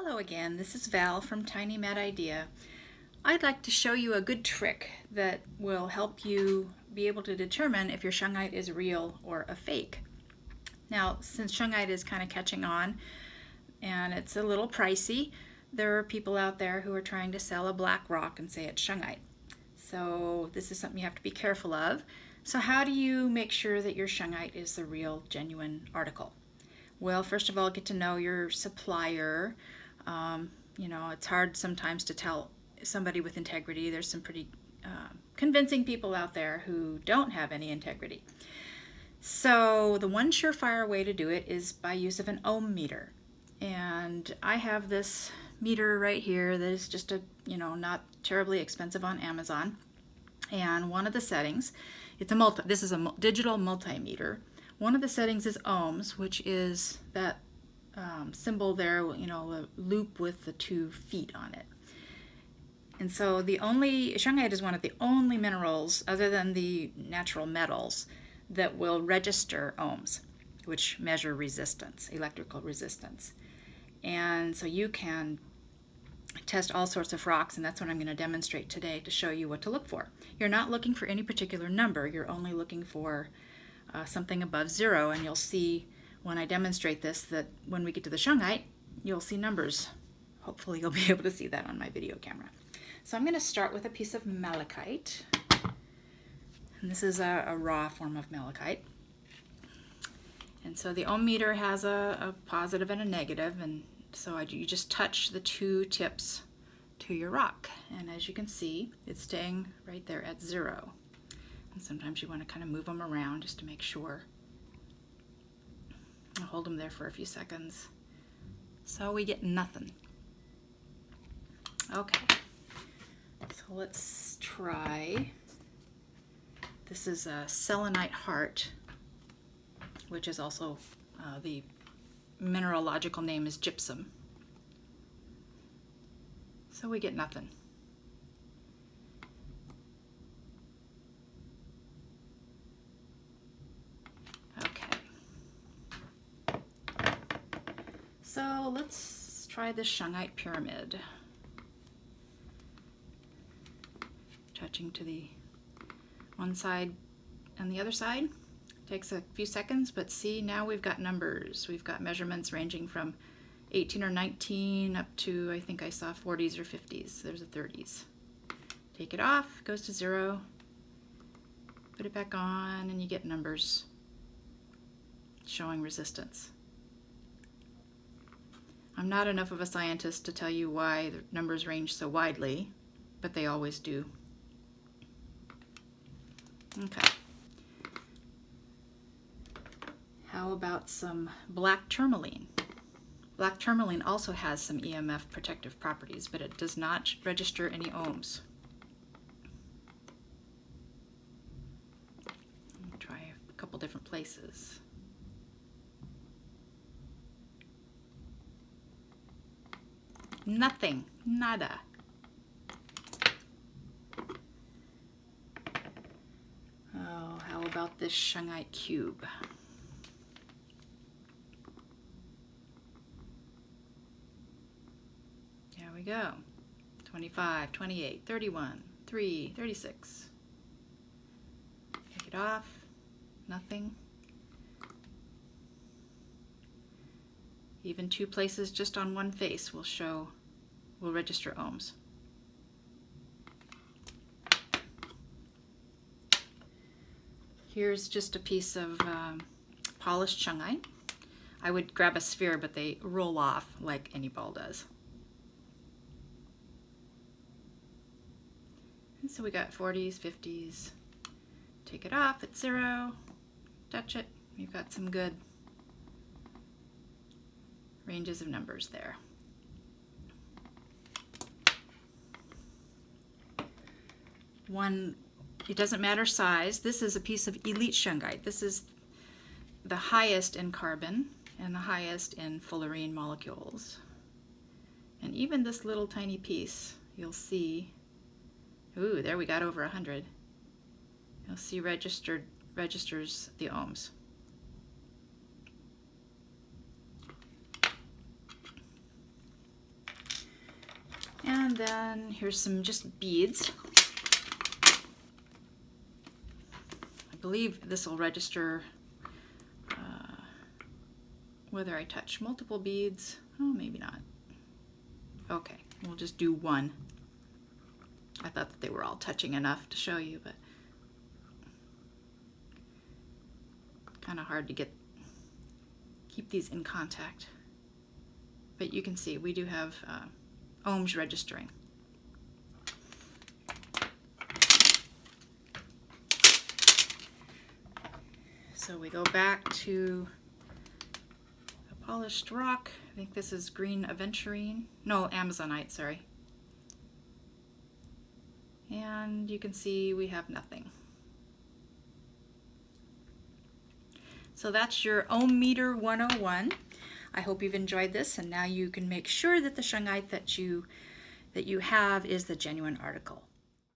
Hello again, this is Val from Tiny Mad Idea. I'd like to show you a good trick that will help you be able to determine if your Shungite is real or a fake. Now, since Shungite is kind of catching on and it's a little pricey, there are people out there who are trying to sell a black rock and say it's Shungite. So this is something you have to be careful of. So how do you make sure that your Shungite is the real, genuine article? Well, first of all, get to know your supplier. It's hard sometimes to tell somebody with integrity. There's some pretty convincing people out there who don't have any integrity. So the one surefire way to do it is by use of an ohm meter. And I have this meter right here that is just not terribly expensive on Amazon. And one of the settings, this is a digital multimeter. One of the settings is ohms, which is that symbol there, the loop with the 2 feet on it. And so Shungite is one of the only minerals, other than the natural metals, that will register ohms, which measure resistance, electrical resistance. And so you can test all sorts of rocks, and that's what I'm going to demonstrate today to show you what to look for. You're not looking for any particular number, you're only looking for something above 0, and you'll see when I demonstrate this that when we get to the Shungite, you'll see numbers. Hopefully you'll be able to see that on my video camera. So I'm going to start with a piece of malachite, and this is a raw form of malachite. And so the ohm meter has a positive and a negative, and so you just touch the 2 tips to your rock, and as you can see, it's staying right there at 0. And sometimes you want to kind of move them around just to make sure. I'll hold them there for a few seconds. So we get nothing. Okay, so let's try. This is a Selenite Heart, which is also the mineralogical name is gypsum. So we get nothing. So let's try the Shanghai Pyramid. Touching to the one side and the other side. Takes a few seconds, but see, now we've got numbers. We've got measurements ranging from 18 or 19 up to, I think I saw 40s or 50s. There's a 30s. Take it off, goes to 0. Put it back on, and you get numbers showing resistance. I'm not enough of a scientist to tell you why the numbers range so widely, but they always do. Okay. How about some black tourmaline? Black tourmaline also has some EMF protective properties, but it does not register any ohms. I'll try a couple different places. Nothing, nada. Oh, how about this Shungite cube? There we go. 25, 28, 31, 3, 36. Take it off, nothing. Even 2 places just on one face will register ohms. Here's just a piece of polished Shungite. I would grab a sphere, but they roll off like any ball does. And so we got 40s, 50s. Take it off at 0, touch it, we've got some good ranges of numbers there. It doesn't matter size. This is a piece of elite Shungite. This is the highest in carbon and the highest in fullerene molecules. And even this little tiny piece, you'll see, ooh, there we got over 100. You'll see registers the ohms. And then here's some just beads. I believe this will register whether I touch multiple beads. Oh, maybe not. Okay, we'll just do one. I thought that they were all touching enough to show you, but kind of hard to keep these in contact. But you can see we do have ohms registering. So we go back to a polished rock. I think this is green aventurine. No, Amazonite, sorry. And you can see we have nothing. So that's your Ohm Meter 101. I hope you've enjoyed this, and now you can make sure that the shungite that you have is the genuine article.